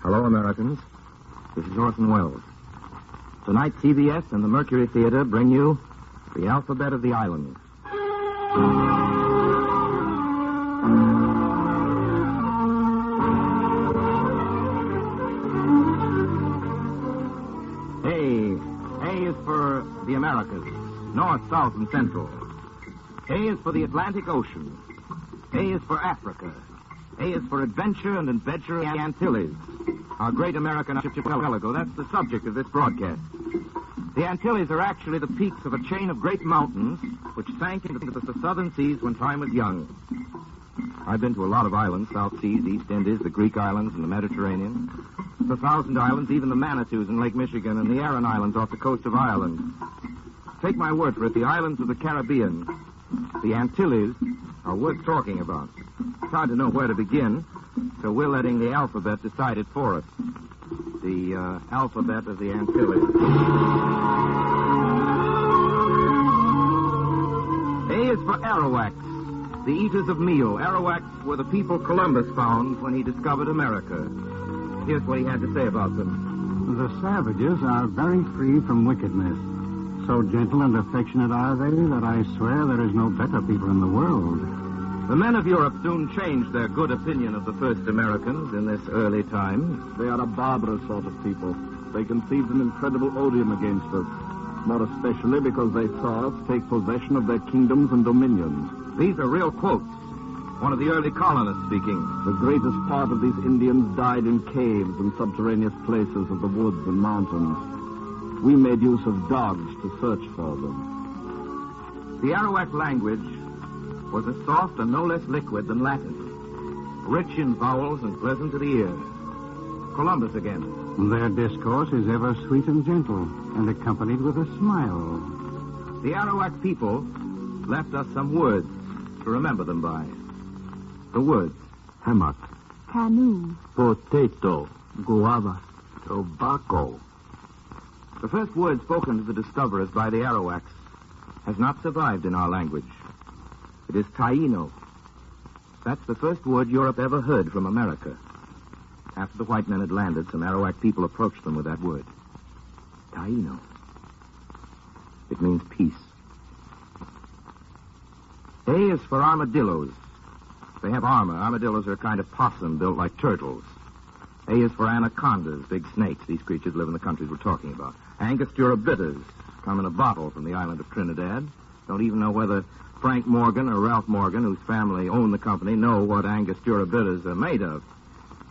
Hello, Americans. This is Orson Welles. Tonight, CBS and the Mercury Theater bring you the alphabet of the islands. A is for the Americas, North, South, and Central. A is for the Atlantic Ocean. A is for Africa. A is for adventure and adventure in the Antilles, our great American archipelago. That's the subject of this broadcast. The Antilles are actually the peaks of a chain of great mountains which sank into the southern seas when time was young. I've been to a lot of islands, South Seas, East Indies, the Greek islands, and the Mediterranean. The Thousand Islands, even the Manitous in Lake Michigan, and the Aran Islands off the coast of Ireland. Take my word for it, the islands of the Caribbean, the Antilles, are worth talking about. It's hard to know where to begin, so we're letting the alphabet decide it for us. The alphabet of the Antilles. A is for Arawaks, the eaters of meal. Arawaks were the people Columbus found when he discovered America. Here's what he had to say about them. The savages are very free from wickedness. So gentle and affectionate are they that I swear there is no better people in the world. The men of Europe soon changed their good opinion of the first Americans in this early time. They are a barbarous sort of people. They conceived an incredible odium against us, more especially because they saw us take possession of their kingdoms and dominions. These are real quotes. One of the early colonists speaking. The greatest part of these Indians died in caves and subterraneous places of the woods and mountains. We made use of dogs to search for them. The Arawak language was as soft and no less liquid than Latin, rich in vowels and pleasant to the ear. Columbus again. Their discourse is ever sweet and gentle, and accompanied with a smile. The Arawak people left us some words to remember them by. The words: hammock, canoe, potato, guava, tobacco. The first word spoken to the discoverers by the Arawaks has not survived in our language. It is taino. That's the first word Europe ever heard from America. After the white men had landed, some Arawak people approached them with that word. Taino. It means peace. A is for armadillos. They have armor. Armadillos are a kind of possum built like turtles. A is for anacondas, big snakes. These creatures live in the countries we're talking about. Angostura bitters come in a bottle from the island of Trinidad. Don't even know whether Frank Morgan or Ralph Morgan, whose family owned the company, know what Angostura bitters are made of.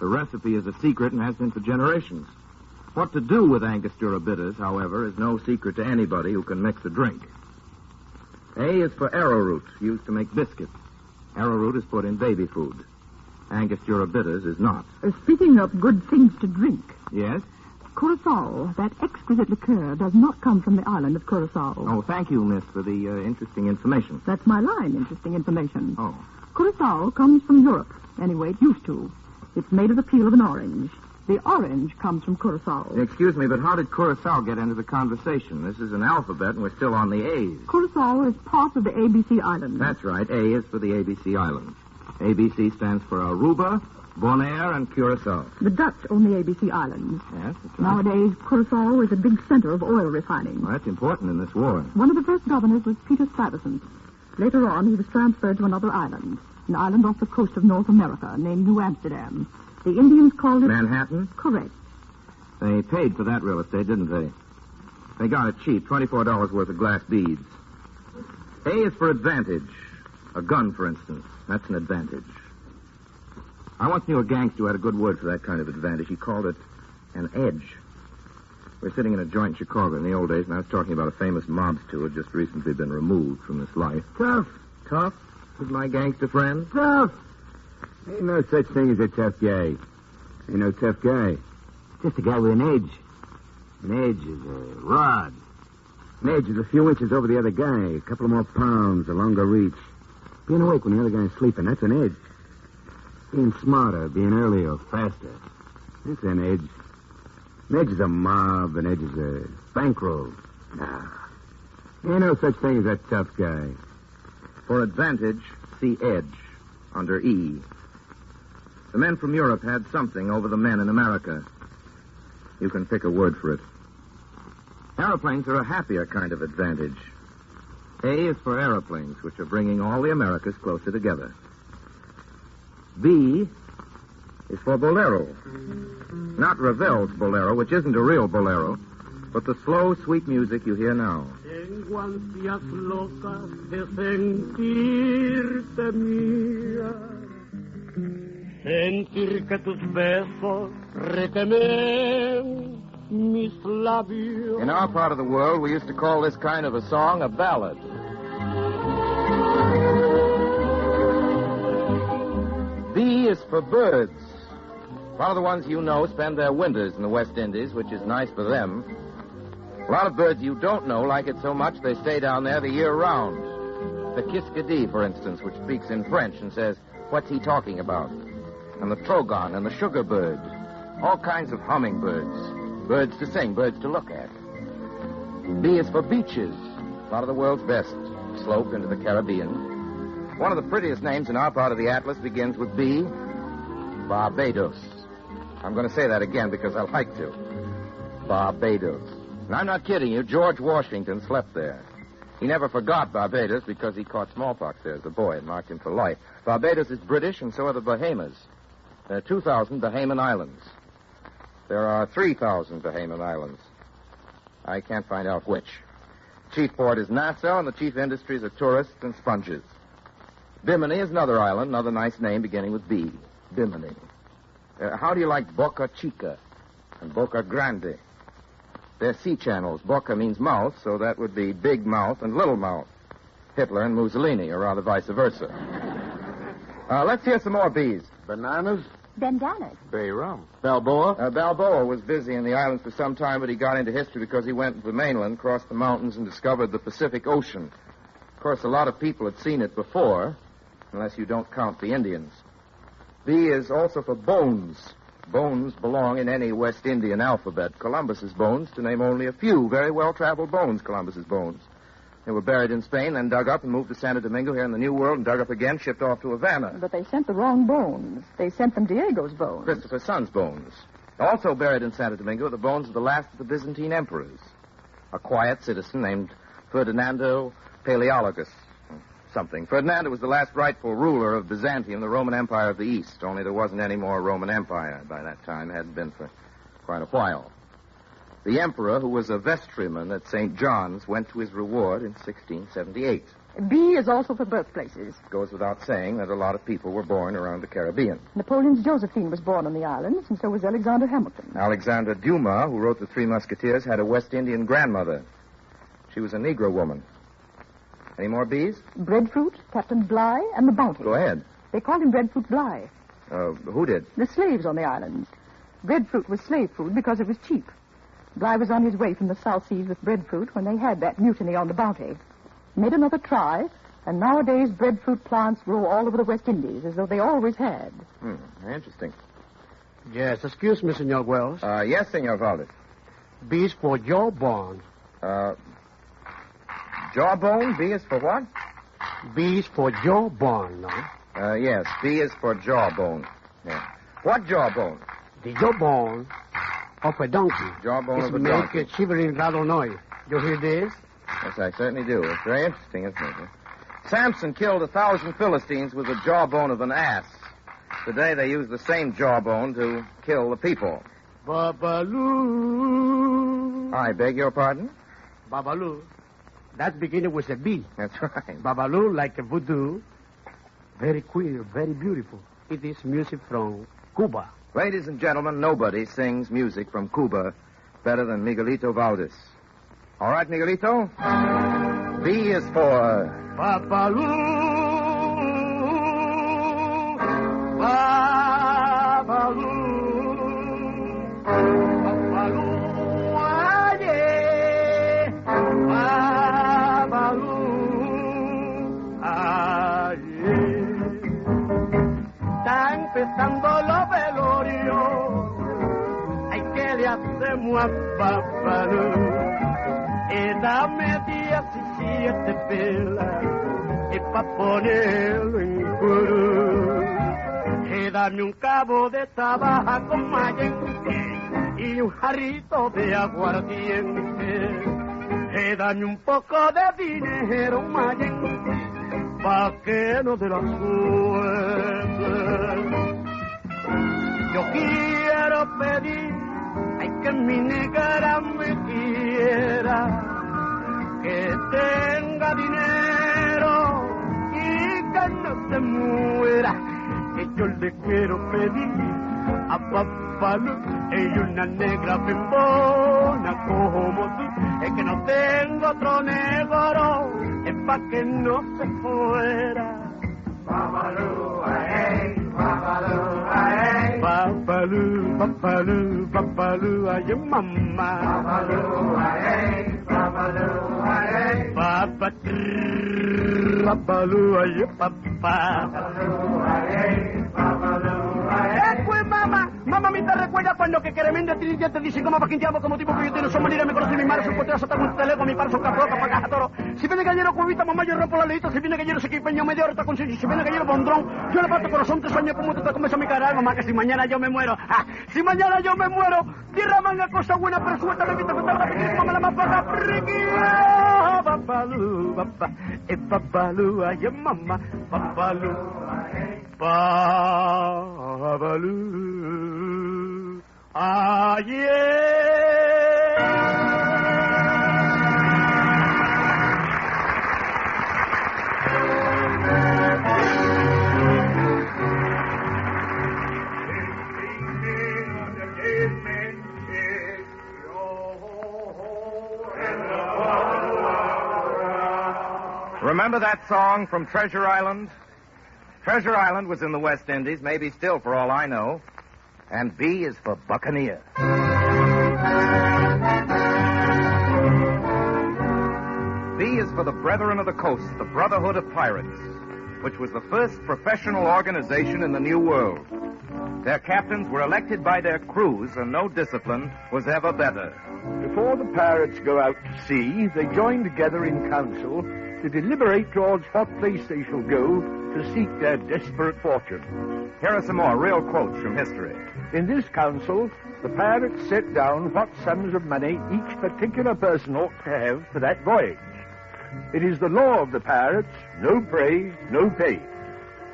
The recipe is a secret and has been for generations. What to do with Angostura bitters, however, is no secret to anybody who can mix a drink. A is for arrowroot, used to make biscuits. Arrowroot is put in baby food. Angostura bitters is not. Speaking of good things to drink. Yes? Curacao, that exquisite liqueur, does not come from the island of Curacao. Oh, thank you, miss, for the interesting information. That's my line, interesting information. Oh. Curacao comes from Europe. Anyway, it used to. It's made of the peel of an orange. The orange comes from Curacao. Excuse me, but how did Curacao get into the conversation? This is an alphabet, and we're still on the A's. Curacao is part of the ABC Islands. That's right. A is for the ABC Islands. ABC stands for Aruba, Bonaire, and Curacao. The Dutch own the ABC Islands. Yes, that's right. Nowadays, Curacao is a big center of oil refining. Well, that's important in this war. One of the first governors was Peter Stuyvesant. Later on, he was transferred to another island, an island off the coast of North America named New Amsterdam. The Indians called it... Manhattan? Correct. They paid for that real estate, didn't they? They got it cheap, $24 worth of glass beads. A is for advantage. A gun, for instance. That's an advantage. I once knew a gangster who had a good word for that kind of advantage. He called it an edge. We were sitting in a joint in Chicago in the old days, and I was talking about a famous mobster who had just recently been removed from this life. Tough. Tough is my gangster friend. Tough. Ain't no such thing as a tough guy. Ain't no tough guy. Just a guy with an edge. An edge is a rod. An edge is a few inches over the other guy. A couple of more pounds, a longer reach. Being awake when the other guy's sleeping, that's an edge. Being smarter, being earlier, faster. That's an edge. An edge is a mob. An edge is a bankroll. Nah. Ain't no such thing as a tough guy. For advantage, see edge under E. The men from Europe had something over the men in America. You can pick a word for it. Aeroplanes are a happier kind of advantage. A is for aeroplanes, which are bringing all the Americas closer together. B is for bolero. Not Ravel's bolero, which isn't a real bolero, but the slow, sweet music you hear now. Tengo ansias locas de sentirte mía, sentir que tus besos retemen mis labios. In our part of the world, we used to call this kind of a song a ballad. B is for birds. A lot of the ones you know spend their winters in the West Indies, which is nice for them. A lot of birds you don't know like it so much they stay down there the year round. The kiskadee, for instance, which speaks in French and says, "What's he talking about?" And the trogon and the sugar bird. All kinds of hummingbirds. Birds to sing, birds to look at. B is for beaches. A lot of the world's best slope into the Caribbean. One of the prettiest names in our part of the Atlas begins with B, Barbados. I'm going to say that again because I like to. Barbados. And I'm not kidding you. George Washington slept there. He never forgot Barbados because he caught smallpox there as a boy and marked him for life. Barbados is British, and so are the Bahamas. There are 2,000 Bahamian islands. There are 3,000 Bahamian islands. I can't find out which. Chief port is Nassau, and the chief industries are tourists and sponges. Bimini is another island, another nice name beginning with B. Bimini. How do you like Boca Chica and Boca Grande? They're sea channels. Boca means mouth, so that would be big mouth and little mouth. Hitler and Mussolini, or rather vice versa. Let's hear some more B's. Bananas? Bandanas. Bay rum. Balboa? Balboa was busy in the islands for some time, but he got into history because he went to the mainland, crossed the mountains, and discovered the Pacific Ocean. Of course, a lot of people had seen it before, unless you don't count the Indians. B is also for bones. Bones belong in any West Indian alphabet. Columbus's bones, to name only a few very well-traveled bones, Columbus's bones. They were buried in Spain, then dug up and moved to Santo Domingo here in the New World, and dug up again, shipped off to Havana. But they sent the wrong bones. They sent them Diego's bones. Christopher Son's bones. Also buried in Santo Domingo are the bones of the last of the Byzantine emperors. A quiet citizen named Ferdinando Paleologus. Something. Ferdinando was the last rightful ruler of Byzantium, the Roman Empire of the East, only there wasn't any more Roman Empire by that time. It hadn't been for quite a while. The emperor, who was a vestryman at St. John's, went to his reward in 1678. B is also for birthplaces. It goes without saying that a lot of people were born around the Caribbean. Napoleon's Josephine was born on the islands, and so was Alexander Hamilton. Alexander Dumas, who wrote The Three Musketeers, had a West Indian grandmother. She was a Negro woman. Any more B's? Breadfruit, Captain Bligh, and the Bounty. Go ahead. They called him Breadfruit Bligh. Who did? The slaves on the islands. Breadfruit was slave food because it was cheap. Bligh was on his way from the South Seas with breadfruit when they had that mutiny on the Bounty. Made another try, and nowadays breadfruit plants grow all over the West Indies, as though they always had. Interesting. Yes, excuse me, Senor Wells. Yes, Senor Valdez. B is for jawbone. Jawbone? B is for what? B is for jawbone, no? Yes, B is for jawbone. Yeah. What jawbone? The jawbone of a donkey. Jawbone of a make donkey. a shivering rattle noise. You hear this? Yes, I certainly do. It's very interesting, isn't it? Samson killed 1,000 Philistines with the jawbone of an ass. Today they use the same jawbone to kill the people. Babaloo. I beg your pardon? Babaloo. That's beginning with a B. That's right. Babaloo, like a voodoo. Very queer, very beautiful. It is music from Cuba. Ladies and gentlemen, nobody sings music from Cuba better than Miguelito Valdez. All right, Miguelito? B is for... Babaloo. Babaloo. Babaloo. Aye. Babaloo. Aye. Está empezando los velorios. Ay, ¿qué le hacemos a Babaloo? Dame 17 pelas y pa' ponerlo en coro. Dame un cabo de tabaco Mayen y un jarrito de aguardiente. Dame un poco de dinero Mayen pa' que no te la suelte. Yo quiero pedir que mi negra me quiera, que tenga dinero y que no se muera. Que yo le quiero pedir a Papalú, ella una negra bembona como tú. Es que no tengo otro negro, es pa' que no se fuera. Papalú, ay, Papalú, ay. Papalú, Papalú, Papalú, ay, mamá. Papalú, ay, Papalú, ay. Papalú, ay, papá. Papalú, ay, Papalú, ay. Pues mamá, te recuerda cuando que queremos decir ya te dice como para que llamo como tipo que yo tengo su manera me conoce mi madre su potera sota un telego mi par su caproca para caja toro. Si viene gallero cubita mamá yo rompo la leita, si viene gallero se equipeño medio hora con si viene gallero bondrón yo le parto corazón te sueño como tú te comes a mi cara mamá que si mañana yo me muero si mañana yo me muero tierra manga cosa buena pero suéltame viste que la pequeña mamá la más baja papalú papá papalú ay mamá papalú Papalú ayer. Remember that song from Treasure Island? Treasure Island was in the West Indies, maybe still for all I know. And B is for Buccaneer. B is for the Brethren of the Coast, the Brotherhood of Pirates, which was the first professional organization in the New World. Their captains were elected by their crews, and no discipline was ever better. Before the pirates go out to sea, they join together in council to deliberate towards what place they shall go to seek their desperate fortune. Here are some more real quotes from history. In this council, the pirates set down what sums of money each particular person ought to have for that voyage. It is the law of the pirates, no prey, no pay.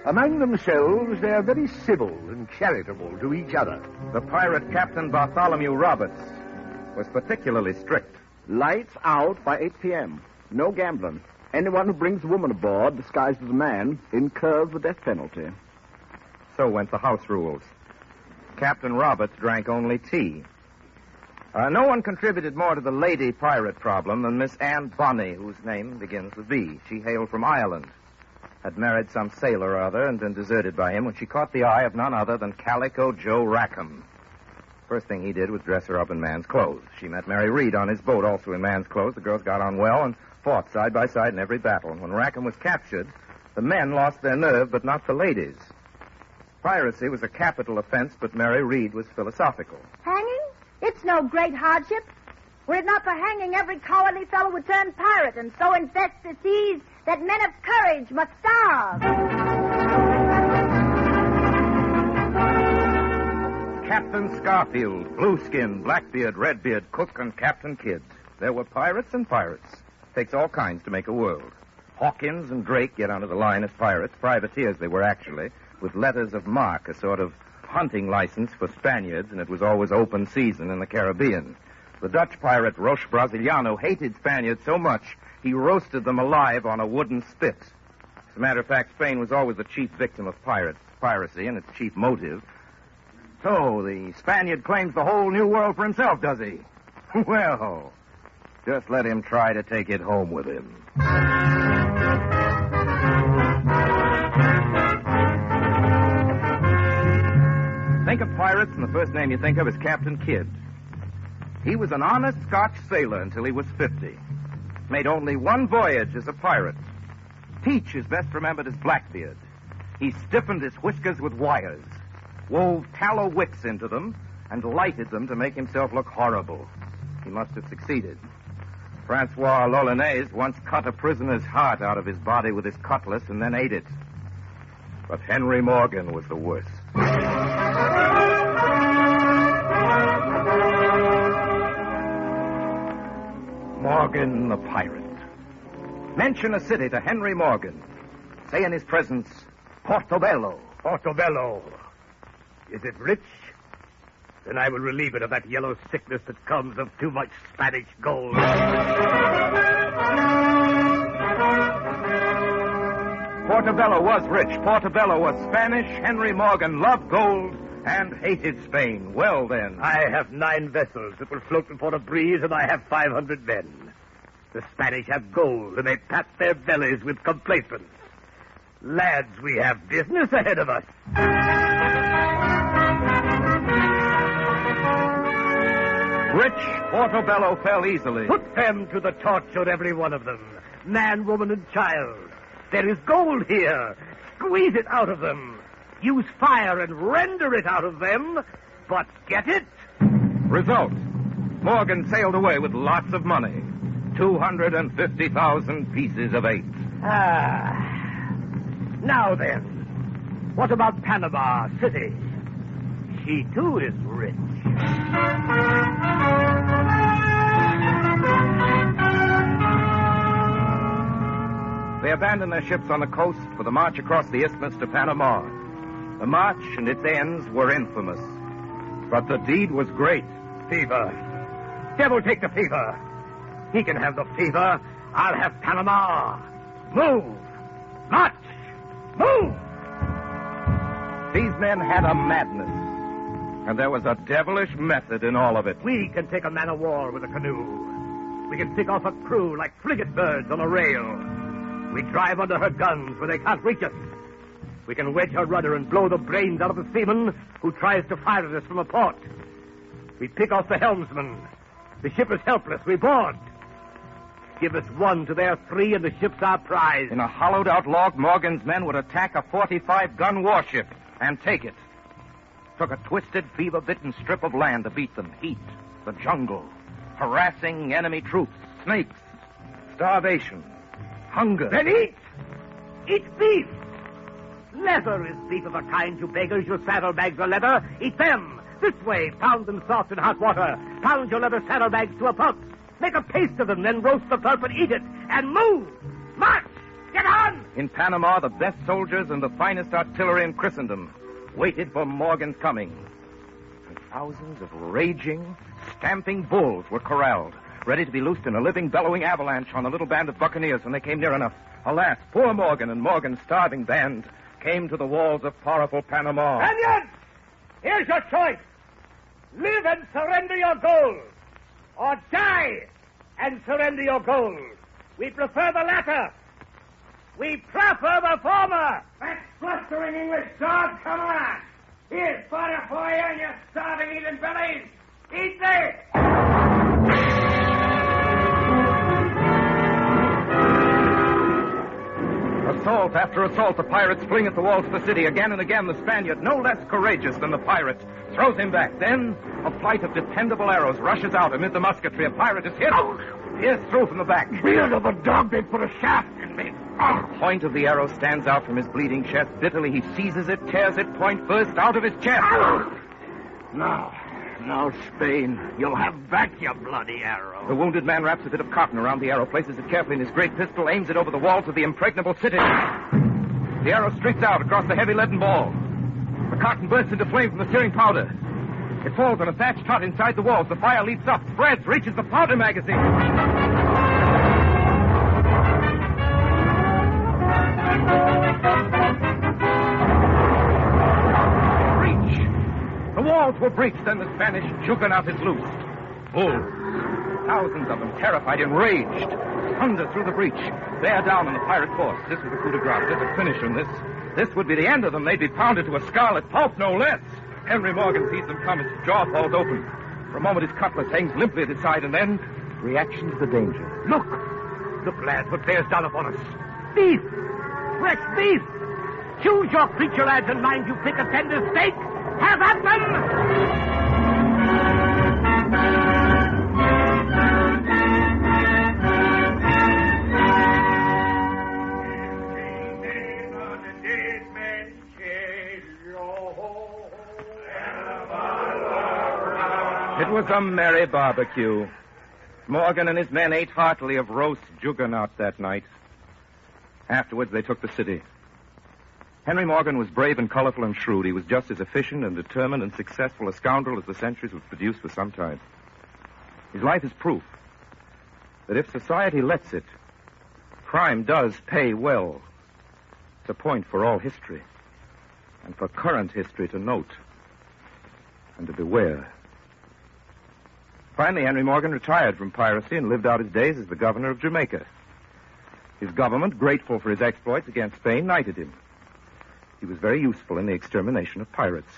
Among themselves, they are very civil and charitable to each other. The pirate Captain Bartholomew Roberts was particularly strict. Lights out by 8 p.m. No gambling. Anyone who brings a woman aboard disguised as a man incurs the death penalty. So went the house rules. Captain Roberts drank only tea. No one contributed more to the lady pirate problem than Miss Anne Bonny, whose name begins with B. She hailed from Ireland, had married some sailor or other, and been deserted by him when she caught the eye of none other than Calico Joe Rackham. First thing he did was dress her up in man's clothes. She met Mary Read on his boat, also in man's clothes. The girls got on well and fought side by side in every battle. And when Rackham was captured, the men lost their nerve, but not the ladies. Piracy was a capital offense, but Mary Read was philosophical. Hanging? It's no great hardship. Were it not for hanging, every cowardly fellow would turn pirate and so infest the seas that men of courage must starve. Captain Scarfield, Blueskin, Blackbeard, Redbeard, Cook, and Captain Kidd. There were pirates and pirates. Takes all kinds to make a world. Hawkins and Drake get under the line as pirates. Privateers they were actually, with letters of marque, a sort of hunting license for Spaniards, and it was always open season in the Caribbean. The Dutch pirate Roche Brasiliano hated Spaniards so much he roasted them alive on a wooden spit. As a matter of fact, Spain was always the chief victim of piracy and its chief motive. So, the Spaniard claims the whole New World for himself, does he? Well, just let him try to take it home with him. Think of pirates, and the first name you think of is Captain Kidd. He was an honest Scotch sailor until he was 50. Made only one voyage as a pirate. Teach is best remembered as Blackbeard. He stiffened his whiskers with wires, wove tallow wicks into them, and lighted them to make himself look horrible. He must have succeeded. Francois Lolonaise once cut a prisoner's heart out of his body with his cutlass and then ate it. But Henry Morgan was the worst. Morgan the pirate. Mention a city to Henry Morgan. Say in his presence, Portobello. Portobello. Is it rich? Then I will relieve it of that yellow sickness that comes of too much Spanish gold. Portobello was rich. Portobello was Spanish. Henry Morgan loved gold and hated Spain. Well, then. I have 9 vessels that will float before the breeze, and I have 500 men. The Spanish have gold, and they pat their bellies with complacence. Lads, we have business ahead of us. Rich Portobello fell easily. Put them to the torture, every one of them. Man, woman, and child. There is gold here. Squeeze it out of them. Use fire and render it out of them. But get it? Result. Morgan sailed away with lots of money. 250,000 pieces of 8. Now then, what about Panama City? She, too, is rich. They abandoned their ships on the coast for the march across the isthmus to Panama. The march and its ends were infamous. But the deed was great. Fever. Devil take the fever. He can have the fever. I'll have Panama. Move. March. Move. These men had a madness. And there was a devilish method in all of it. We can take a man of war with a canoe. We can pick off a crew like frigate birds on a rail. We drive under her guns where they can't reach us. We can wedge her rudder and blow the brains out of the seaman who tries to fire at us from a port. We pick off the helmsman. The ship is helpless. We board. Give us 1 to their 3, and the ship's our prize. In a hollowed-out log, Morgan's men would attack a 45-gun warship and take it. Took a twisted, fever-bitten strip of land to beat them. Heat, the jungle, harassing enemy troops, snakes, starvation, hunger. Then eat! Eat beef! Leather is beef of a kind, you beggars. Your saddlebags are leather. Eat them! This way. Pound them soft in hot water. Pound your leather saddlebags to a pulp. Make a paste of them, then roast the pulp and eat it. And move! March! Get on! In Panama, the best soldiers and the finest artillery in Christendom waited for Morgan's coming. And thousands of raging, stamping bulls were corralled, ready to be loosed in a living, bellowing avalanche on the little band of buccaneers when they came near enough. Alas, poor Morgan and Morgan's starving band came to the walls of powerful Panama. Spaniards! Here's your choice. Live and surrender your gold. Or die and surrender your gold. We prefer the latter. We prefer the former. That blustering English dog, come on. Here's butter for you and your starving eating bellies. Eat this. Assault after assault, the pirates fling at the walls of the city. Again and again, the Spaniard, no less courageous than the pirate, throws him back. Then, a flight of dependable arrows rushes out amid the musketry. A pirate is hit, pierced through from the back. Beard of a dog, they put a shaft in me. The point of the arrow stands out from his bleeding chest. Bitterly, he seizes it, tears it point first out of his chest. Now, Spain, you'll have back your bloody arrow. The wounded man wraps a bit of cotton around the arrow, places it carefully in his great pistol, aims it over the walls of the impregnable city. The arrow streaks out across the heavy leaden ball. The cotton bursts into flame from the searing powder. It falls on a thatched hut inside the walls. The fire leaps up, spreads, reaches the powder magazine. The walls were breached, then the Spanish juggernaut is loosed. Bulls, thousands of them, terrified, enraged, thunder through the breach. Bear down on the pirate force. This was the coup de grace. This would finish them. This would be the end of them. They'd be pounded to a scarlet pulp, no less. Henry Morgan sees them come. His jaw falls open. For a moment, his cutlass hangs limply at his side, and then reaction to the danger. Look, lads, what bears down upon us. Beef! Fresh beef! Choose your creature, lads, and mind you pick a tender steak. Have at them! It was a merry barbecue. Morgan and his men ate heartily of roast juggernaut that night. Afterwards, they took the city. Henry Morgan was brave and colorful and shrewd. He was just as efficient and determined and successful a scoundrel as the centuries would produce for some time. His life is proof that if society lets it, crime does pay well. It's a point for all history, and for current history to note and to beware. Finally, Henry Morgan retired from piracy and lived out his days as the governor of Jamaica. His government, grateful for his exploits against Spain, knighted him. He was very useful in the extermination of pirates.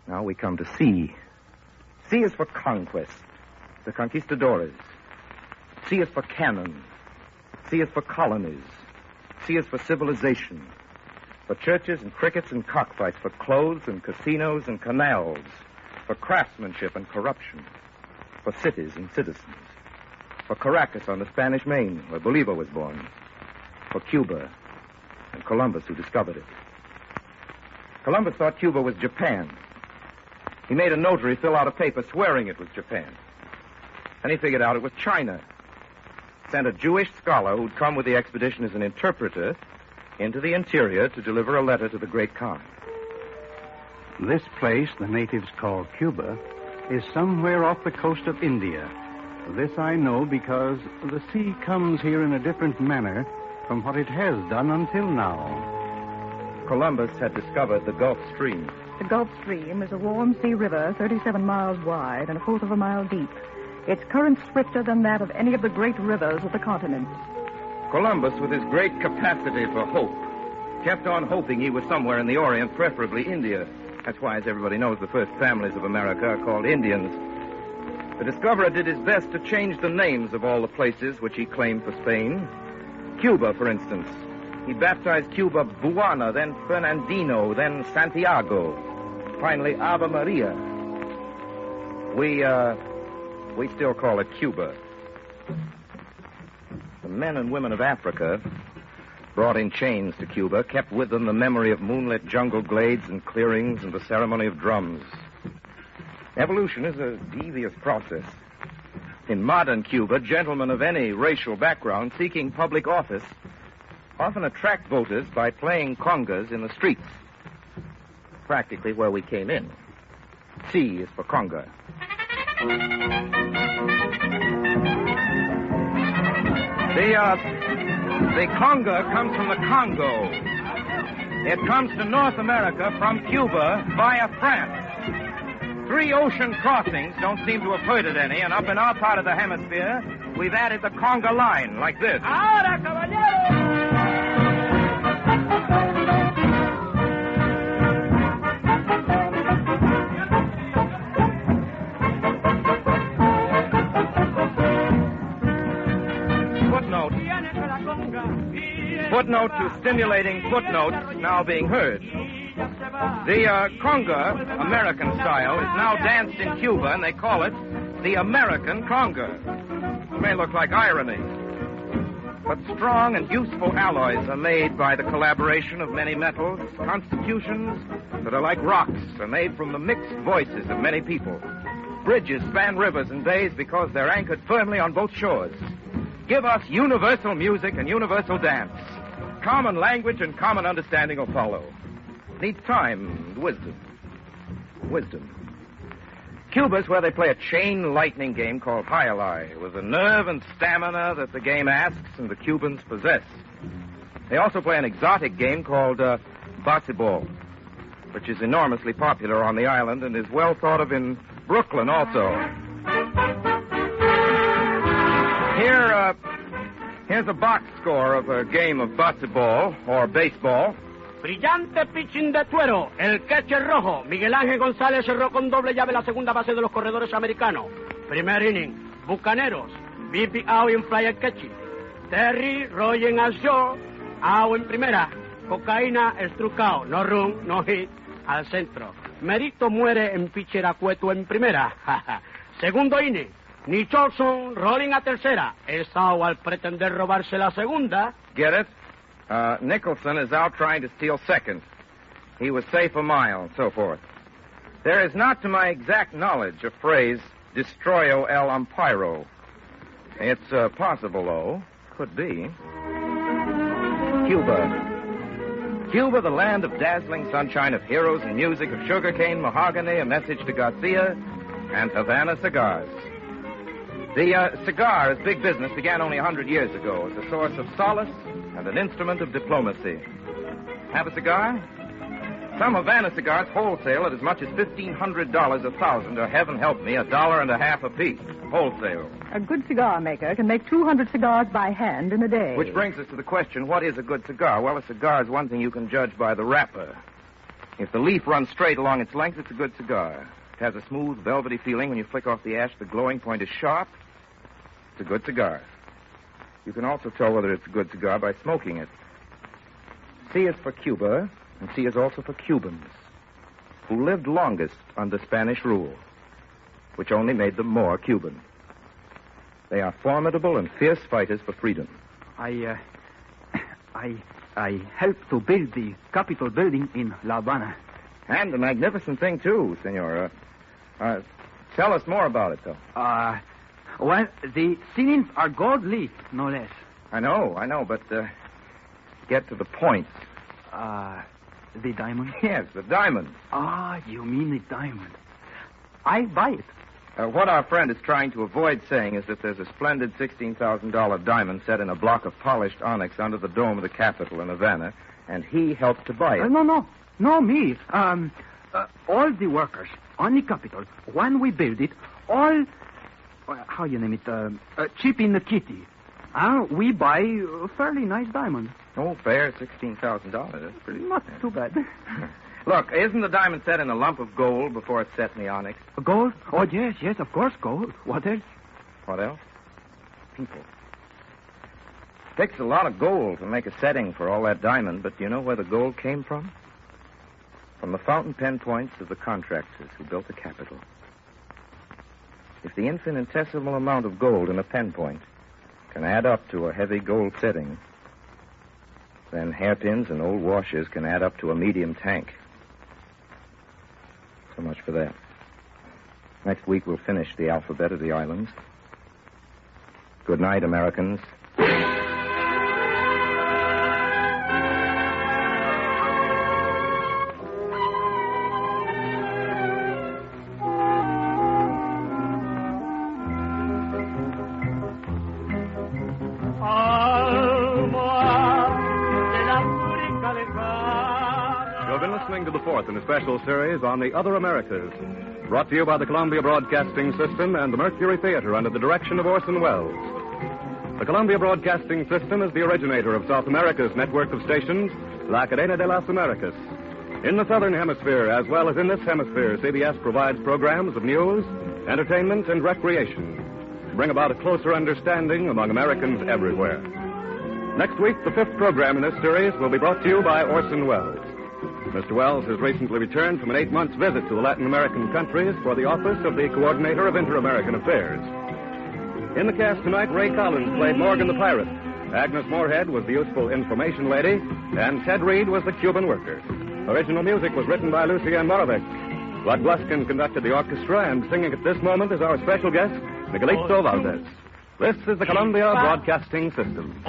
Now we come to sea. Sea is for conquest, the conquistadores. Sea is for cannon. Sea is for colonies. Sea is for civilization. For churches and crickets and cockfights. For clothes and casinos and canals. For craftsmanship and corruption. For cities and citizens. For Caracas on the Spanish Main, where Bolivar was born. For Cuba and Columbus, who discovered it. Columbus thought Cuba was Japan. He made a notary fill out a paper swearing it was Japan. Then he figured out it was China. Sent a Jewish scholar who'd come with the expedition as an interpreter into the interior to deliver a letter to the Great Khan. This place, the natives call Cuba, is somewhere off the coast of India. This I know because the sea comes here in a different manner from what it has done until now. Columbus had discovered the Gulf Stream. The Gulf Stream is a warm sea river 37 miles wide and a quarter of a mile deep. Its current swifter than that of any of the great rivers of the continent. Columbus, with his great capacity for hope, kept on hoping he was somewhere in the Orient, preferably India. That's why, as everybody knows, the first families of America are called Indians. The discoverer did his best to change the names of all the places which he claimed for Spain. Cuba, for instance. He baptized Cuba Buana, then Fernandino, then Santiago. Finally, Ave Maria. We still call it Cuba. The men and women of Africa, brought in chains to Cuba, kept with them the memory of moonlit jungle glades and clearings and the ceremony of drums. Evolution is a devious process. In modern Cuba, gentlemen of any racial background seeking public office often attract voters by playing congas in the streets. Practically where we came in. C is for conga. The conga comes from the Congo. It comes to North America from Cuba via France. 3 ocean crossings don't seem to have hurted any, and up in our part of the hemisphere, we've added the conga line, like this. Ahora, caballero! Footnote to stimulating footnotes now being heard. The conga, American style, is now danced in Cuba, and they call it the American conga. It may look like irony, but strong and useful alloys are made by the collaboration of many metals. Constitutions that are like rocks are made from the mixed voices of many people. Bridges span rivers and bays because they're anchored firmly on both shores. Give us universal music and universal dance. Common language and common understanding will follow. Needs time and wisdom. Cuba's where they play a chain lightning game called Highlight, with the nerve and stamina that the game asks and the Cubans possess. They also play an exotic game called baseball, which is enormously popular on the island and is well thought of in Brooklyn also. Here's a box score of a game of baseball, or baseball. Brillante pitching de Tuero, el catcher rojo. Miguel Ángel González cerró con doble llave la segunda base de los corredores americanos. Primer inning, Bucaneros, BP out en flyer catching. Terry, Royen as short, out en primera. Cocaína, struck out, no run, no hit, al centro. Merito muere en pitcher acueto en primera. Segundo inning. Nicholson rolling a tercera. Es out al pretender robarse la segunda. Get it? Nicholson is out trying to steal second. He was safe a mile, and so forth. There is not, to my exact knowledge, a phrase, destroyo el empiro. It's possible, though. Could be. Cuba. Cuba, the land of dazzling sunshine, of heroes and music, of sugarcane, mahogany, a message to Garcia, and Havana cigars. The cigar, as big business, began only 100 years ago as a source of solace and an instrument of diplomacy. Have a cigar? Some Havana cigars wholesale at as much as $1,500 a thousand, or heaven help me, $1.50 a piece. Wholesale. A good cigar maker can make 200 cigars by hand in a day. Which brings us to the question, what is a good cigar? Well, a cigar is one thing you can judge by the wrapper. If the leaf runs straight along its length, it's a good cigar. It has a smooth, velvety feeling. When you flick off the ash, the glowing point is sharp. It's a good cigar. You can also tell whether it's a good cigar by smoking it. C is for Cuba, and C is also for Cubans, who lived longest under Spanish rule, which only made them more Cuban. They are formidable and fierce fighters for freedom. I helped to build the Capitol building in La Habana. And a magnificent thing, too, Senora. Tell us more about it, though. Well, the ceilings are gold leaf, no less. I know, but get to the point. The diamond? Yes, the diamond. You mean the diamond. I buy it. What our friend is trying to avoid saying is that there's a splendid $16,000 diamond set in a block of polished onyx under the dome of the Capitol in Havana, and he helped to buy it. No, me. All the workers on the Capitol, when we build it, all, how you name it, cheap in the kitty. We buy a fairly nice diamond. Oh, fair, $16,000. That's pretty... Not too bad. Look, isn't the diamond set in a lump of gold before it's set in the onyx? Gold? Oh, yes, of course, gold. What else? What else? People. It takes a lot of gold to make a setting for all that diamond, but do you know where the gold came from? From the fountain pen points of the contractors who built the Capitol. If the infinitesimal amount of gold in a pen point can add up to a heavy gold setting, then hairpins and old washers can add up to a medium tank. So much for that. Next week we'll finish the alphabet of the islands. Good night, Americans. To the fourth in a special series on the Other Americas, brought to you by the Columbia Broadcasting System and the Mercury Theater under the direction of Orson Welles. The Columbia Broadcasting System is the originator of South America's network of stations, La Cadena de las Americas. In the Southern Hemisphere, as well as in this hemisphere, CBS provides programs of news, entertainment, and recreation to bring about a closer understanding among Americans everywhere. Next week, the fifth program in this series will be brought to you by Orson Welles. Mr. Welles has recently returned from an 8-month visit to the Latin American countries for the office of the Coordinator of Inter-American Affairs. In the cast tonight, Ray Collins played Morgan the Pirate. Agnes Moorehead was the useful information lady, and Ted Reed was the Cuban worker. Original music was written by Lucien Moravec. Bud Bluskin conducted the orchestra, and singing at this moment is our special guest, Miguelito Valdez. This is the Columbia Broadcasting System.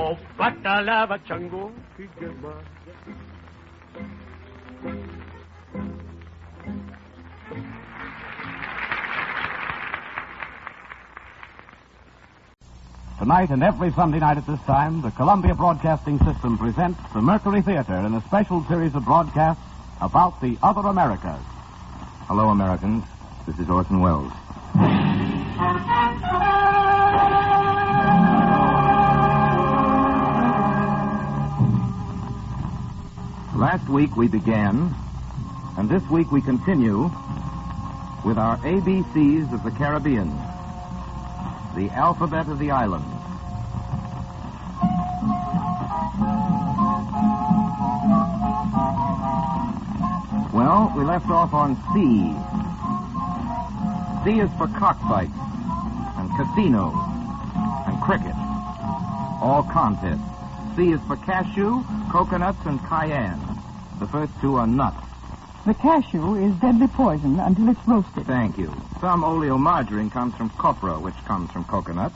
Tonight and every Sunday night at this time, the Columbia Broadcasting System presents the Mercury Theater in a special series of broadcasts about the Other Americas. Hello, Americans. This is Orson Welles. Last week we began, and this week we continue, with our ABCs of the Caribbean, the alphabet of the islands. Well, we left off on C. C is for cockfights and casinos and cricket, all contests. C is for cashew, coconuts, and cayenne. The first two are nuts. The cashew is deadly poison until it's roasted. Thank you. Some oleomargarine comes from copra, which comes from coconuts.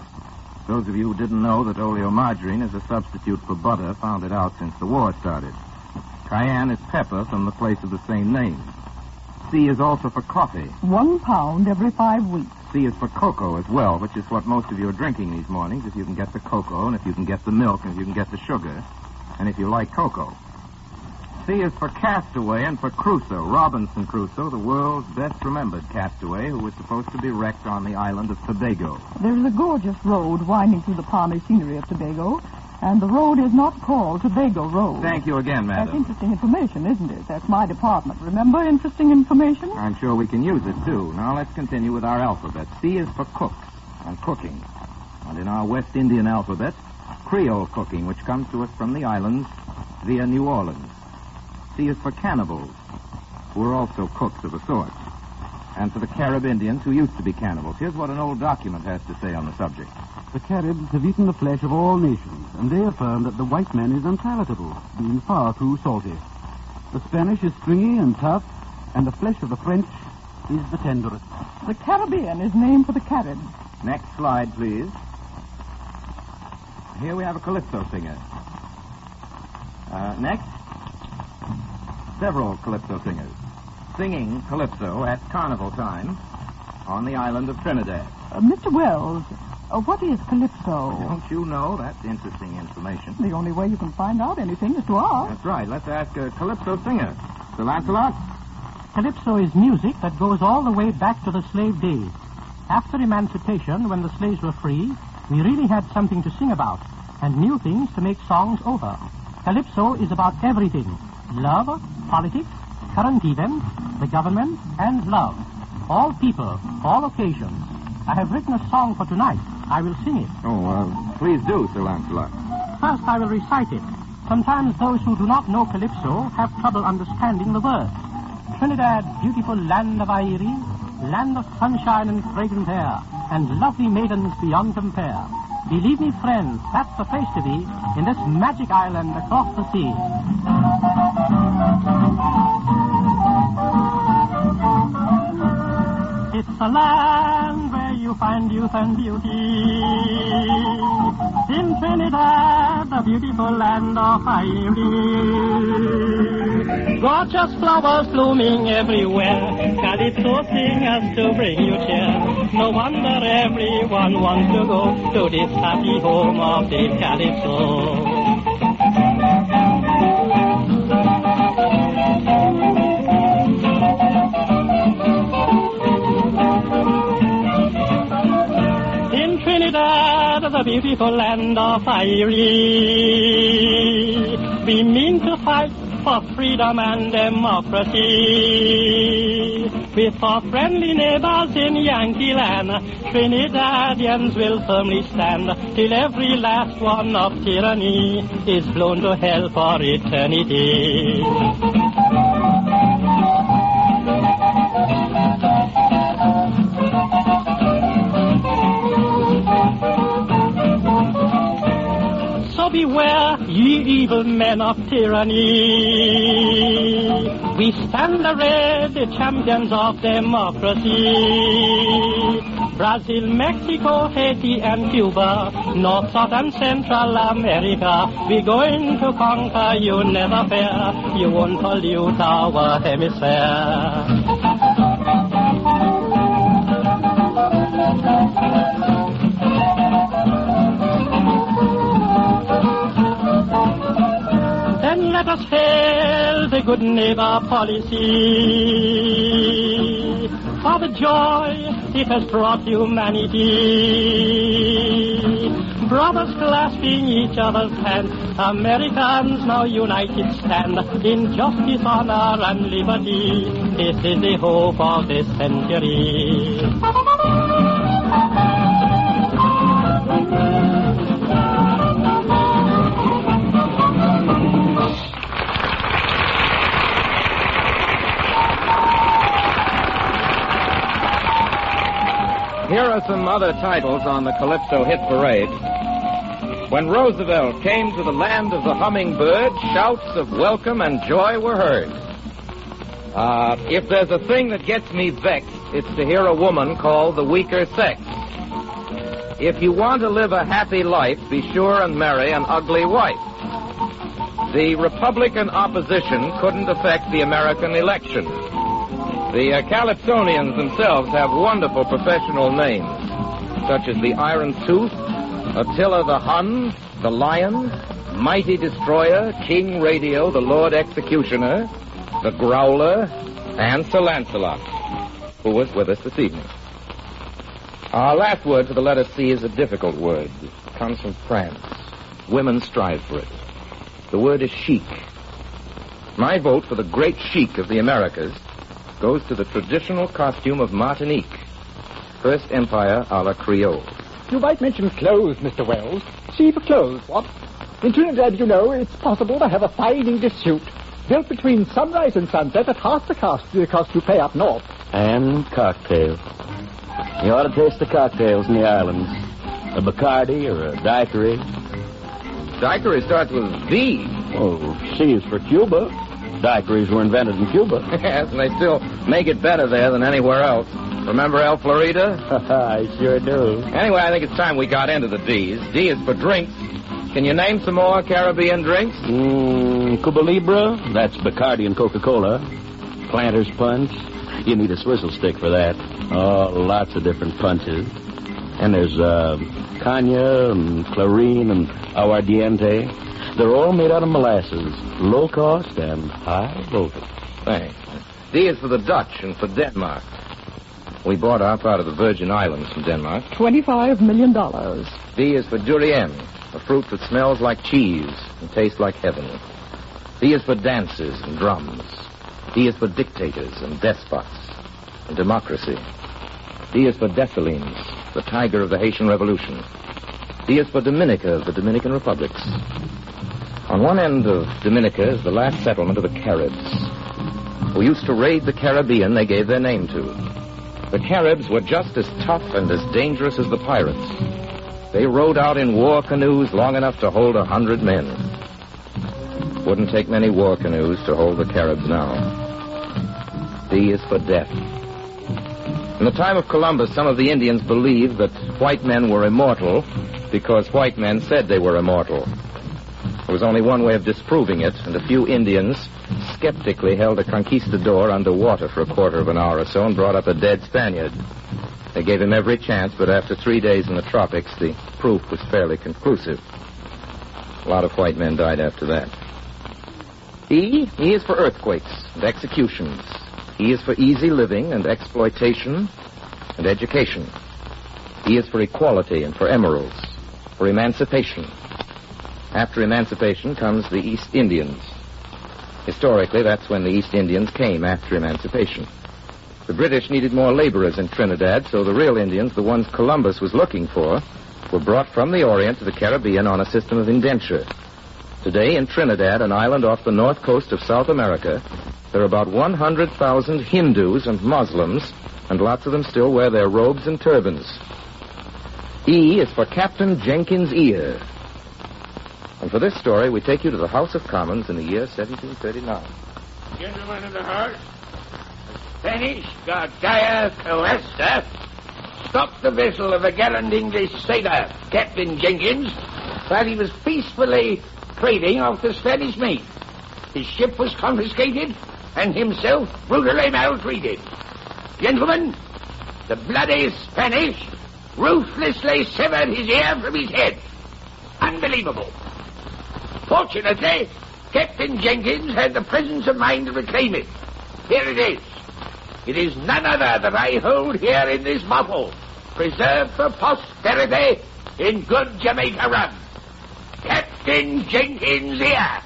Those of you who didn't know that oleomargarine is a substitute for butter found it out since the war started. Cayenne is pepper from the place of the same name. C is also for coffee. 1 pound every 5 weeks. C is for cocoa as well, which is what most of you are drinking these mornings, if you can get the cocoa, and if you can get the milk, and if you can get the sugar, and if you like cocoa. C is for castaway and for Crusoe, Robinson Crusoe, the world's best-remembered castaway who was supposed to be wrecked on the island of Tobago. There is a gorgeous road winding through the palmy scenery of Tobago, and the road is not called Tobago Road. Thank you again, madam. That's interesting information, isn't it? That's my department. Remember interesting information? I'm sure we can use it, too. Now let's continue with our alphabet. C is for cooks and cooking. And in our West Indian alphabet, Creole cooking, which comes to us from the islands via New Orleans. C is for cannibals, who are also cooks of a sort. And for the Carib Indians, who used to be cannibals. Here's what an old document has to say on the subject. The Caribs have eaten the flesh of all nations, and they affirm that the white man is unpalatable, being far too salty. The Spanish is stringy and tough, and the flesh of the French is the tenderest. The Caribbean is named for the Caribs. Next slide, please. Here we have a calypso singer. Next, several calypso singers singing calypso at carnival time on the island of Trinidad. Mr. Wells, what is calypso? Don't you know? That's interesting information. The only way you can find out anything is to ask. That's right. Let's ask a calypso singer. Sir Lancelot? Calypso is music that goes all the way back to the slave days. After emancipation, when the slaves were free, we really had something to sing about and new things to make songs over. Calypso is about everything. Love, politics, current events, the government, and love. All people, all occasions. I have written a song for tonight. I will sing it. Oh, please do, Sir Lancelot. First, I will recite it. Sometimes those who do not know Calypso have trouble understanding the words. Trinidad, beautiful land of Irie, land of sunshine and fragrant air, and lovely maidens beyond compare. Believe me, friends, that's the place to be in this magic island across the sea. It's a land where you find youth and beauty. In Trinidad, the beautiful land of Irie. Gorgeous flowers blooming everywhere. Calypso singers to bring you cheer. No wonder everyone wants to go to this happy home of the Calypso. The beautiful land of Irie. We mean to fight for freedom and democracy. With our friendly neighbors in Yankee land, Trinidadians will firmly stand till every last one of tyranny is blown to hell for eternity. Beware, ye evil men of tyranny. We stand arrayed, the champions of democracy. Brazil, Mexico, Haiti, and Cuba, North, South, and Central America. We're going to conquer, you never fear. You won't pollute our hemisphere. Let us hail the good neighbor policy, for the joy it has brought humanity. Brothers clasping each other's hand, Americans now united stand in justice, honor, and liberty. This is the hope of this century. Here are some other titles on the Calypso hit parade. When Roosevelt came to the land of the hummingbird, shouts of welcome and joy were heard. If there's a thing that gets me vexed, it's to hear a woman called the weaker sex. If you want to live a happy life, be sure and marry an ugly wife. The Republican opposition couldn't affect the American election. The Calypsonians themselves have wonderful professional names, such as the Iron Tooth, Attila the Hun, the Lion, Mighty Destroyer, King Radio, the Lord Executioner, the Growler, and Sir Lancelot, who was with us this evening. Our last word for the letter C is a difficult word. It comes from France. Women strive for it. The word is chic. My vote for the great chic of the Americas goes to the traditional costume of Martinique. First Empire a la Creole. You might mention clothes, Mr. Wells. See for clothes, what? In Trinidad, you know, it's possible to have a fine English suit built between sunrise and sunset at half the cost you pay up north. And cocktails. You ought to taste the cocktails in the islands. A Bacardi or a daiquiri. Daiquiri starts with V. Oh, C is for Cuba. Daiquiris were invented in Cuba. Yes, and they still make it better there than anywhere else. Remember El Florida? I sure do. Anyway, I think it's time we got into the D's. D is for drinks. Can you name some more Caribbean drinks? Cuba Libre. That's Bacardi and Coca-Cola. Planter's Punch. You need a swizzle stick for that. Oh, lots of different punches. And there's Cognac and Clarine and Aguardiente. They're all made out of molasses. Low cost and high voltage. Thanks. D is for the Dutch and for Denmark. We bought our part of the Virgin Islands from Denmark. $25 million. D is for durian, a fruit that smells like cheese and tastes like heaven. D is for dances and drums. D is for dictators and despots and democracy. D is for Dessalines, the tiger of the Haitian Revolution. D is for Dominica of the Dominican Republics. On one end of Dominica is the last settlement of the Caribs, who used to raid the Caribbean they gave their name to. The Caribs were just as tough and as dangerous as the pirates. They rowed out in war canoes long enough to hold 100 men. Wouldn't take many war canoes to hold the Caribs now. D is for death. In the time of Columbus, some of the Indians believed that white men were immortal because white men said they were immortal. There was only one way of disproving it, and a few Indians skeptically held a conquistador under water for a quarter of an hour or so and brought up a dead Spaniard. They gave him every chance, but after 3 days in the tropics, the proof was fairly conclusive. A lot of white men died after that. E is for earthquakes and executions. E is for easy living and exploitation and education. E is for equality and for emeralds, for emancipation. After emancipation comes the East Indians. Historically, that's when the East Indians came, after emancipation. The British needed more laborers in Trinidad, so the real Indians, the ones Columbus was looking for, were brought from the Orient to the Caribbean on a system of indenture. Today, in Trinidad, an island off the north coast of South America, there are about 100,000 Hindus and Muslims, and lots of them still wear their robes and turbans. E is for Captain Jenkins' ear. And for this story, we take you to the House of Commons in the year 1739. Gentlemen of the House, Spanish Guardia Coesta stopped the vessel of a gallant English sailor, Captain Jenkins, while he was peacefully trading off the Spanish main. His ship was confiscated and himself brutally maltreated. Gentlemen, the bloody Spanish ruthlessly severed his ear from his head. Unbelievable. Fortunately, Captain Jenkins had the presence of mind to reclaim it. Here it is. It is none other that I hold here in this bottle, preserved for posterity in good Jamaica rum. Captain Jenkins' ear.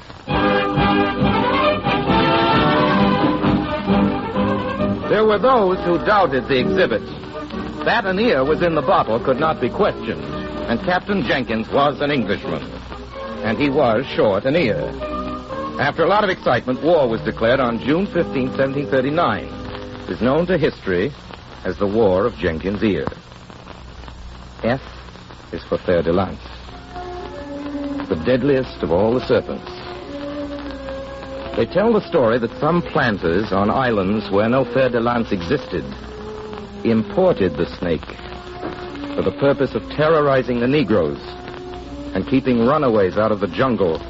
There were those who doubted the exhibit. That an ear was in the bottle could not be questioned, and Captain Jenkins was an Englishman. And he was short an ear. After a lot of excitement, war was declared on June 15, 1739. It is known to history as the War of Jenkins' Ear. F is for fer de lance, the deadliest of all the serpents. They tell the story that some planters on islands where no fer-de-lance existed imported the snake for the purpose of terrorizing the Negroes and keeping runaways out of the jungle.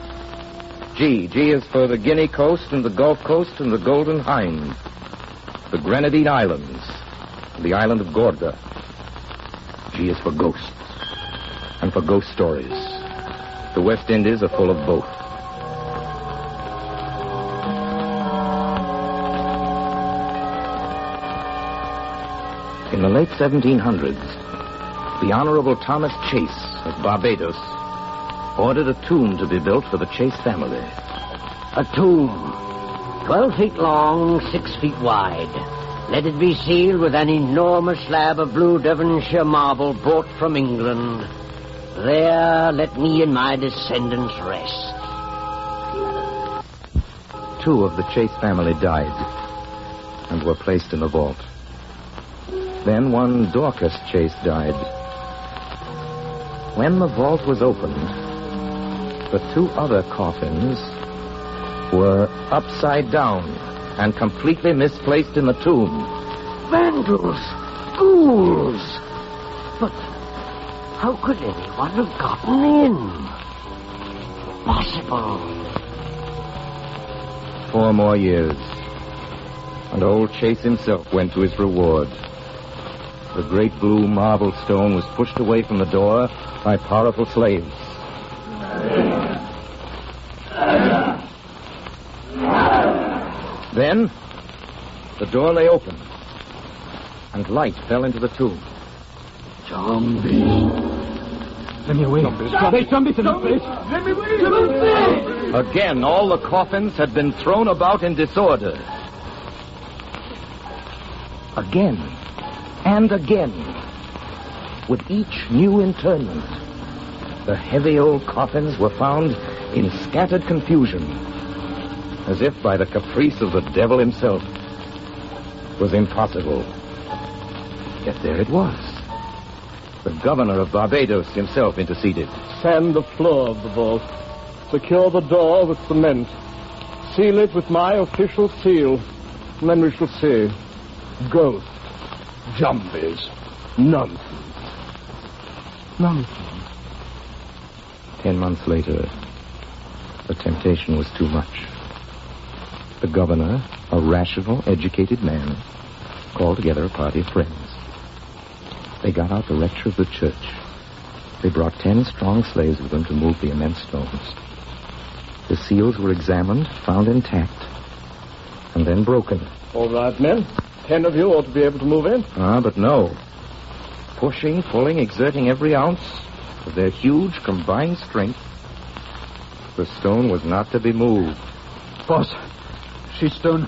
G is for the Guinea Coast and the Gulf Coast and the Golden Hind, the Grenadine Islands, and the island of Gorda. G is for ghosts and for ghost stories. The West Indies are full of both. In the late 1700s, the Honorable Thomas Chase of Barbados ordered a tomb to be built for the Chase family. A tomb, 12 feet long, 6 feet wide. Let it be sealed with an enormous slab of blue Devonshire marble brought from England. There let me and my descendants rest. 2 of the Chase family died and were placed in the vault. Then one Dorcas Chase died. When the vault was opened, the 2 other coffins were upside down and completely misplaced in the tomb. Vandals! Ghouls! But how could anyone have gotten in? Impossible. 4 more years, and old Chase himself went to his reward. The great blue marble stone was pushed away from the door by powerful slaves. Then, the door lay open, and light fell into the tomb. Zombies. Let me away. There's zombies in this place. Let me away. Again, all the coffins had been thrown about in disorder. Again, and again, with each new interment, the heavy old coffins were found in scattered confusion, as if by the caprice of the devil himself. It was impossible. Yet there it was. The governor of Barbados himself interceded. Sand the floor of the vault. Secure the door with cement. Seal it with my official seal. And then we shall see. Ghosts. Zombies. Nonsense. Nonsense. 10 months later, the temptation was too much. The governor, a rational, educated man, called together a party of friends. They got out the rector of the church. They brought 10 strong slaves with them to move the immense stones. The seals were examined, found intact, and then broken. All right, men. 10 of you ought to be able to move in. But no. Pushing, pulling, exerting every ounce of their huge combined strength, the stone was not to be moved. Boss, she's stone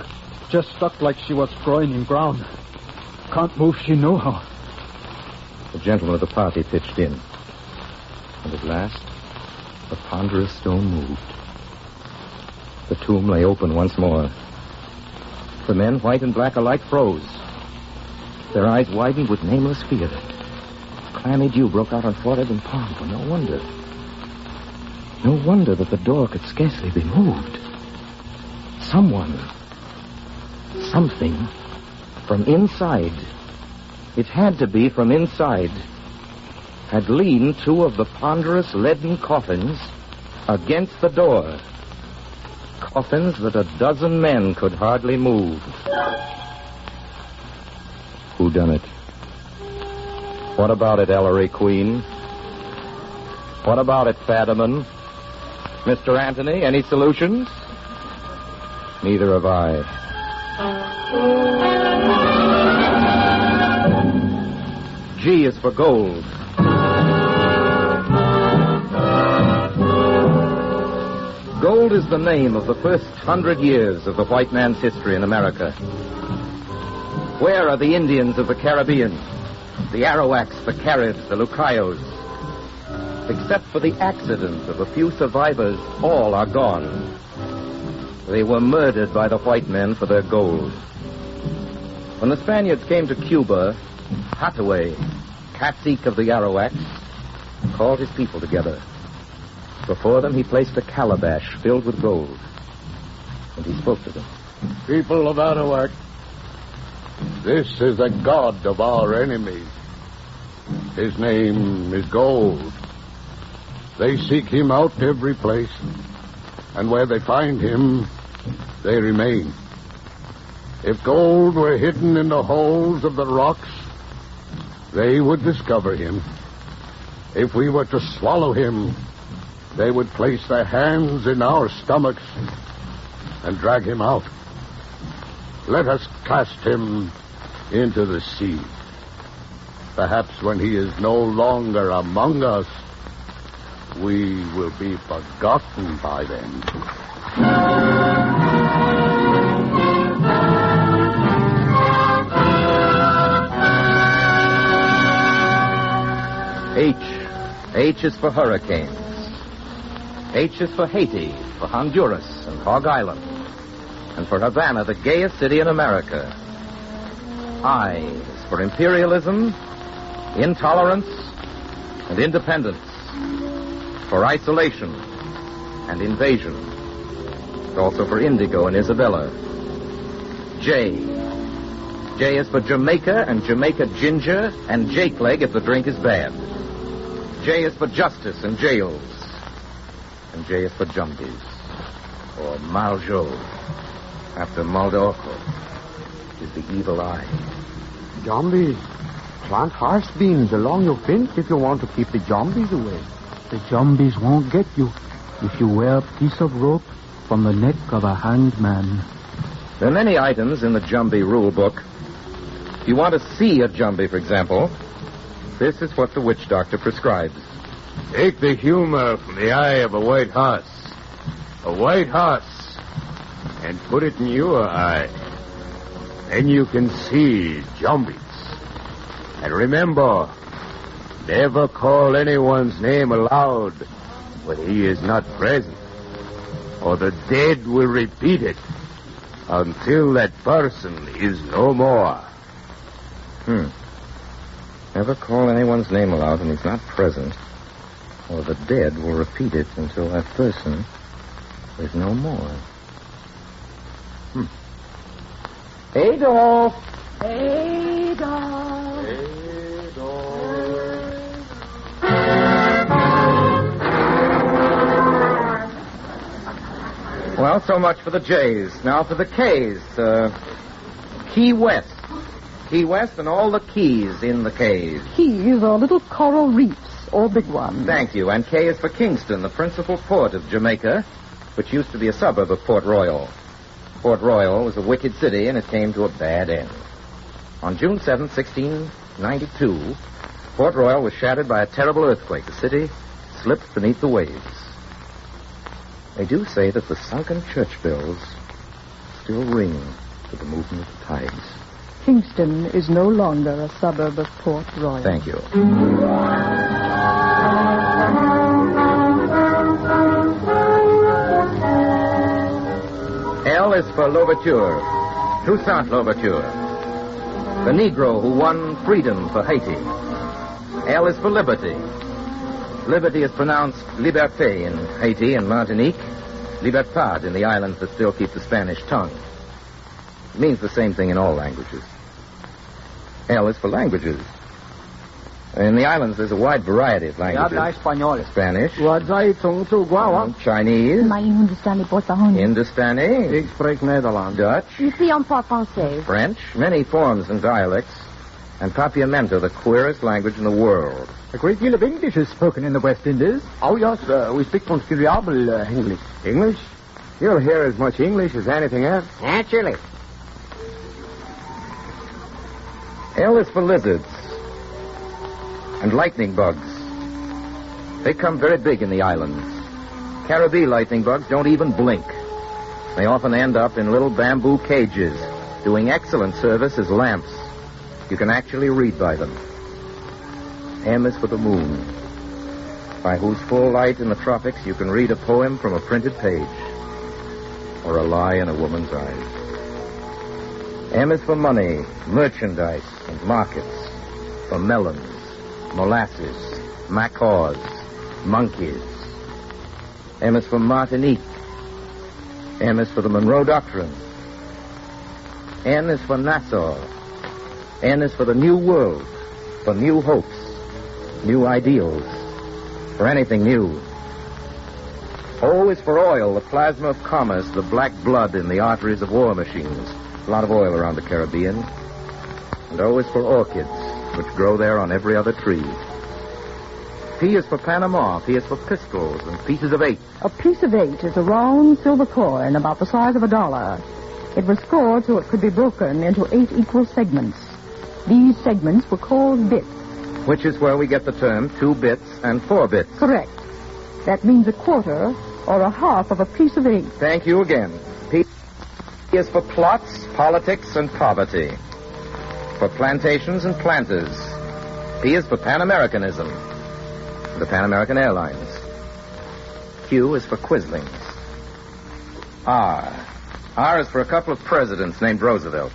just stuck like she was growing in ground. Can't move she no how. The gentlemen of the party pitched in. And at last, the ponderous stone moved. The tomb lay open once more. The men, white and black alike, froze. Their eyes widened with nameless fear. Clammy dew broke out on forehead and palm, for no wonder. No wonder that the door could scarcely be moved. Someone, something, from inside, it had to be from inside, had leaned 2 of the ponderous leaden coffins against the door. Coffins that a dozen men could hardly move. Who done it? What about it, Ellery Queen? What about it, Fadiman? Mr. Anthony, any solutions? Neither have I. G is for gold. Gold is the name of the first 100 years of the white man's history in America. Where are the Indians of the Caribbean? The Arawaks, the Caribs, the Lucayos? Except for the accident of a few survivors, all are gone. They were murdered by the white men for their gold. When the Spaniards came to Cuba, Hathaway, cacique of the Arawaks, called his people together. Before them, he placed a calabash filled with gold. And he spoke to them. People of Arawak, this is the god of our enemies. His name is Gold. They seek him out every place, and where they find him, they remain. If gold were hidden in the holes of the rocks, they would discover him. If we were to swallow him, they would place their hands in our stomachs and drag him out. Let us cast him into the sea. Perhaps when he is no longer among us, we will be forgotten by them. H is for hurricanes. H is for Haiti, for Honduras, and Hog Island. And for Havana, the gayest city in America. I is for imperialism, intolerance, and independence. For isolation and invasion. And also for indigo and Isabella. J is for Jamaica and Jamaica ginger and Jake leg if the drink is bad. J is for justice and jails. And J is for jumbies. Or Maljo, after Maldorco, is the evil eye. Zombies. Plant horse beans along your fence if you want to keep the zombies away. The zombies won't get you if you wear a piece of rope from the neck of a hanged man. There are many items in the Jumbie rule book. If you want to see a Jumbie, for example, this is what the witch doctor prescribes. Take the humor from the eye of a white horse. A white horse. And put it in your eye. Then you can see Jumbies. And remember, never call anyone's name aloud when he is not present, or the dead will repeat it until that person is no more. Never call anyone's name aloud when he's not present, or the dead will repeat it until that person is no more. Adolf! Adolf! Well, so much for the J's. Now for the K's. Key West. Key West and all the keys in the K's. Keys are little coral reefs, or big ones. Thank you. And K is for Kingston, the principal port of Jamaica, which used to be a suburb of Port Royal. Port Royal was a wicked city, and it came to a bad end. On June 7, 1692, Port Royal was shattered by a terrible earthquake. The city slipped beneath the waves. They do say that the sunken church bells still ring to the movement of the tides. Kingston is no longer a suburb of Port Royal. Thank you. L is for Louverture, Toussaint Louverture, the Negro who won freedom for Haiti. L is for Liberty. Liberty is pronounced liberté in Haiti and Martinique, libertad in the islands that still keep the Spanish tongue. It means the same thing in all languages. L is for languages. In the islands, there's a wide variety of languages. Spanish. Chinese. Hindustani. Ik spreek Nederlands. Dutch. Ici on parle français. French. Many forms and dialects. And Papiamento, the queerest language in the world. A great deal of English is spoken in the West Indies. Oh, yes, we speak considerable English. English? You'll hear as much English as anything else. Naturally. L is for lizards and lightning bugs. They come very big in the islands. Caribbean lightning bugs don't even blink. They often end up in little bamboo cages, doing excellent service as lamps. You can actually read by them. M is for the moon, by whose full light in the tropics you can read a poem from a printed page, or a lie in a woman's eyes. M is for money, merchandise, and markets, for melons, molasses, macaws, monkeys. M is for Martinique, M is for the Monroe Doctrine. N is for Nassau. N is for the New World, for new hopes, new ideals, for anything new. O is for oil, the plasma of commerce, the black blood in the arteries of war machines. A lot of oil around the Caribbean. And O is for orchids, which grow there on every other tree. P is for Panama. P is for pistols and pieces of 8. A piece of 8 is a round silver coin about the size of $1. It was scored so it could be broken into 8 equal segments. These segments were called bits. Which is where we get the term 2 bits and 4 bits. Correct. That means a quarter or a half of a piece of 8. Thank you again. P is for plots, politics, and poverty. For plantations and planters. P is for Pan-Americanism. The Pan American Airlines. Q is for Quislings. R is for a couple of presidents named Roosevelt.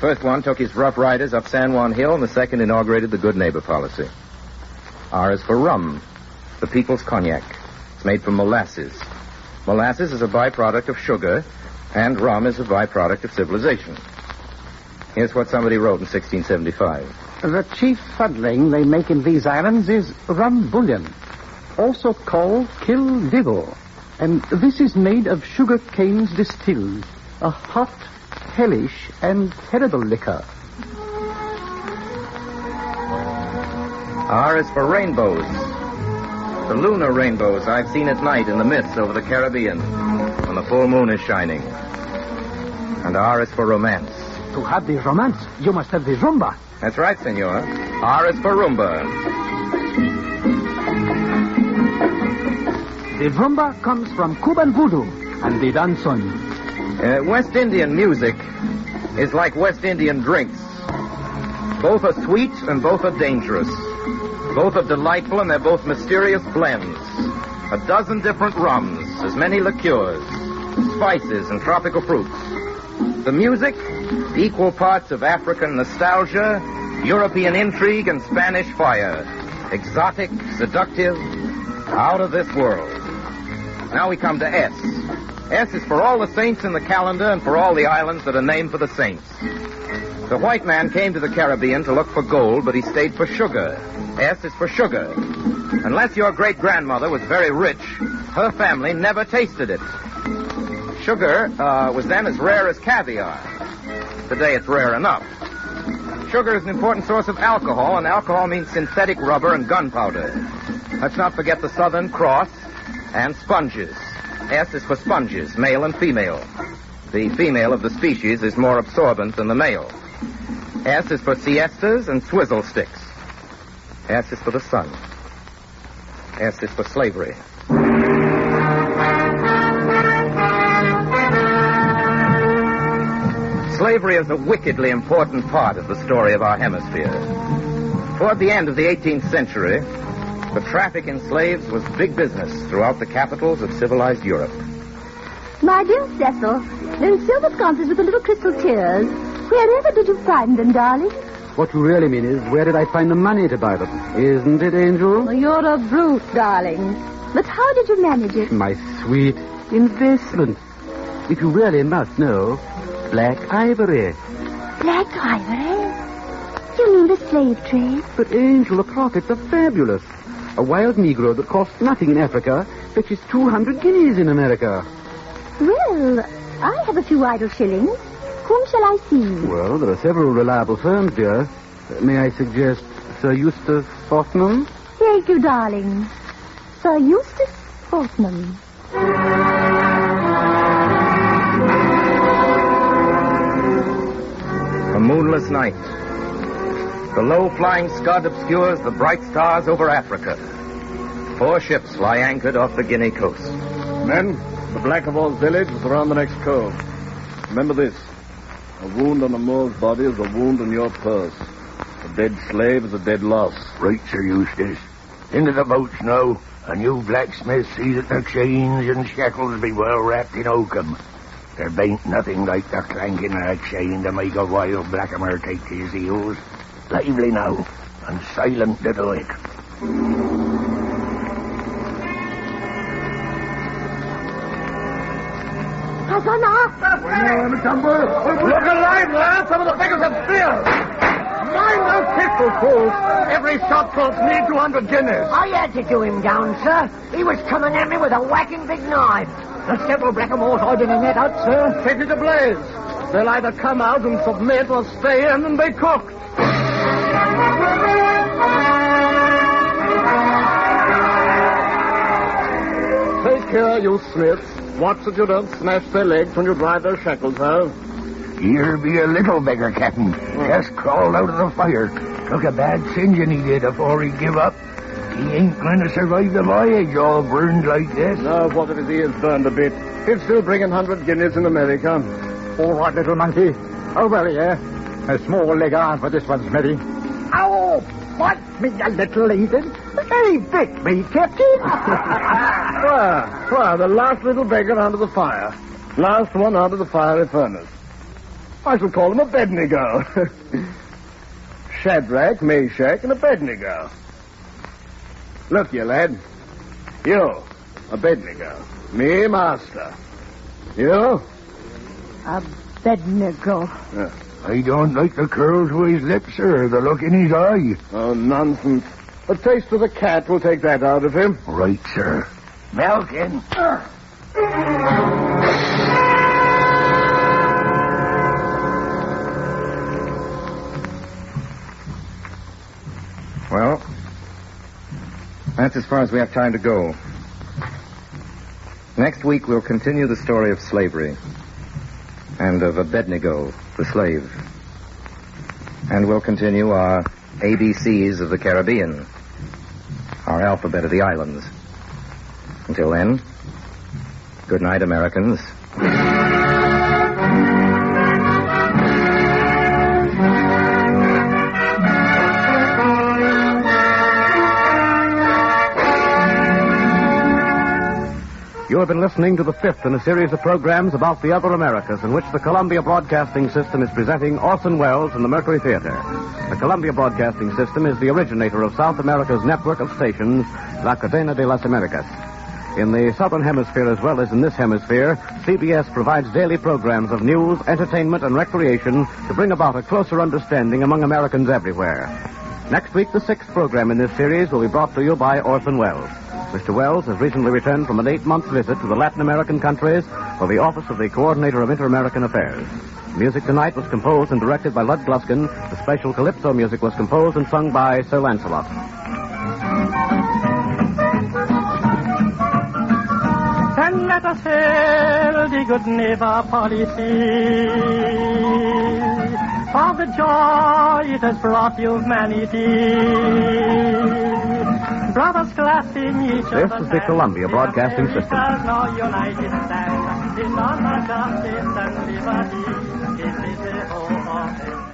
First one took his Rough Riders up San Juan Hill, and the second inaugurated the Good Neighbor policy. R is for rum, the people's cognac. It's made from molasses. Molasses is a byproduct of sugar, and rum is a byproduct of civilization. Here's what somebody wrote in 1675. The chief fuddling they make in these islands is rum bouillon, also called kill devil, and this is made of sugar canes distilled, a hot, hellish, and terrible liquor. R is for rainbows. The lunar rainbows I've seen at night in the mist over the Caribbean when the full moon is shining. And R is for romance. To have the romance, you must have the rumba. That's right, senor. R is for rumba. The rumba comes from Cuban voodoo and the danzón. West Indian music is like West Indian drinks. Both are sweet and both are dangerous. Both are delightful and they're both mysterious blends. 12 different rums, as many liqueurs, spices, and tropical fruits. The music, equal parts of African nostalgia, European intrigue, and Spanish fire. Exotic, seductive, out of this world. Now we come to S. S is for all the saints in the calendar and for all the islands that are named for the saints. The white man came to the Caribbean to look for gold, but he stayed for sugar. S is for sugar. Unless your great-grandmother was very rich, her family never tasted it. Sugar was then as rare as caviar. Today it's rare enough. Sugar is an important source of alcohol, and alcohol means synthetic rubber and gunpowder. Let's not forget the Southern Cross and sponges. S is for sponges, male and female. The female of the species is more absorbent than the male. S is for siestas and swizzle sticks. S is for the sun. S is for slavery. Slavery is a wickedly important part of the story of our hemisphere. Toward the end of the 18th century, the traffic in slaves was big business throughout the capitals of civilized Europe. My dear Cecil, those silver sconces with the little crystal tears, wherever did you find them, darling? What you really mean is, where did I find the money to buy them? Isn't it, Angel? Well, you're a brute, darling. But how did you manage it? My sweet investment. If you really must know, black ivory. Black ivory? You mean the slave trade? But, Angel, the profits are fabulous. A wild Negro that costs nothing in Africa fetches 200 guineas in America. Well, I have a few idle shillings. Whom shall I see? Well, there are several reliable firms, dear. May I suggest Sir Eustace Fortnum? Thank you, darling. Sir Eustace Fortnum. A moonless night. The low-flying scud obscures the bright stars over Africa. 4 ships lie anchored off the Guinea coast. Men, the Black of Oz village is around the next cove. Remember this. A wound on a Moor's body is a wound in your purse. A dead slave is a dead loss. Right, Sir Eustace. Into the boats now, and you blacksmiths see that the chains and shackles be well wrapped in oakum. There bain't nothing like the clanking of a chain to make a wild blackamoor take to his heels. Lively now, and silent to do it. Has gone off. Look alive, lad. Some of the beggars have spears. Mind those pistols, fools. Every shot costs me 200 guineas. I had to do him down, sir. He was coming at me with a whacking big knife. There's several blackamoors hiding in that hut, sir. Set it ablaze. They'll either come out and submit or stay in and be cooked. Take care, you Smiths. Watch that you don't smash their legs when you drive their shackles out. Here be a little beggar, Captain. Just crawled out of the fire. Took a bad singeing he did afore he give up. He ain't going to survive the voyage all burned like this. No, what if his ears burned a bit? He'd still bring in 100 guineas in America. All right, little monkey. Over here. A small leg arm for this one, Smithy. Oh, what me a little heathen? They bit me, Captain. Well, the last little beggar under the fire. Last one out of the fiery furnace. I shall call him Abednego. Shadrach, Meshach, and Abednego. Look, you lad. You, Abednego. Me, master. You? Abednego. I don't like the curls to his lips, sir, the look in his eye. Oh, nonsense. A taste of the cat will take that out of him. Right, sir. Malkin. Well, that's as far as we have time to go. Next week, we'll continue the story of slavery and of Abednego, the slave. And we'll continue our ABCs of the Caribbean, our alphabet of the islands. Until then, good night, Americans. You have been listening to the fifth in a series of programs about the other Americas, in which the Columbia Broadcasting System is presenting Orson Welles and the Mercury Theater. The Columbia Broadcasting System is the originator of South America's network of stations, La Cadena de las Americas. In the Southern Hemisphere as well as in this hemisphere, CBS provides daily programs of news, entertainment, and recreation to bring about a closer understanding among Americans everywhere. Next week, the sixth program in this series will be brought to you by Orson Welles. Mr. Welles has recently returned from an 8-month visit to the Latin American countries for the office of the Coordinator of Inter-American Affairs. Music tonight was composed and directed by Lud Gluskin. The special calypso music was composed and sung by Sir Lancelot. And let us hail the good neighbor policy, for the joy it has brought humanity. Brothers clasping each other. This is the Columbia Broadcasting System. United stand in honor, justice, and liberty. This is the hope of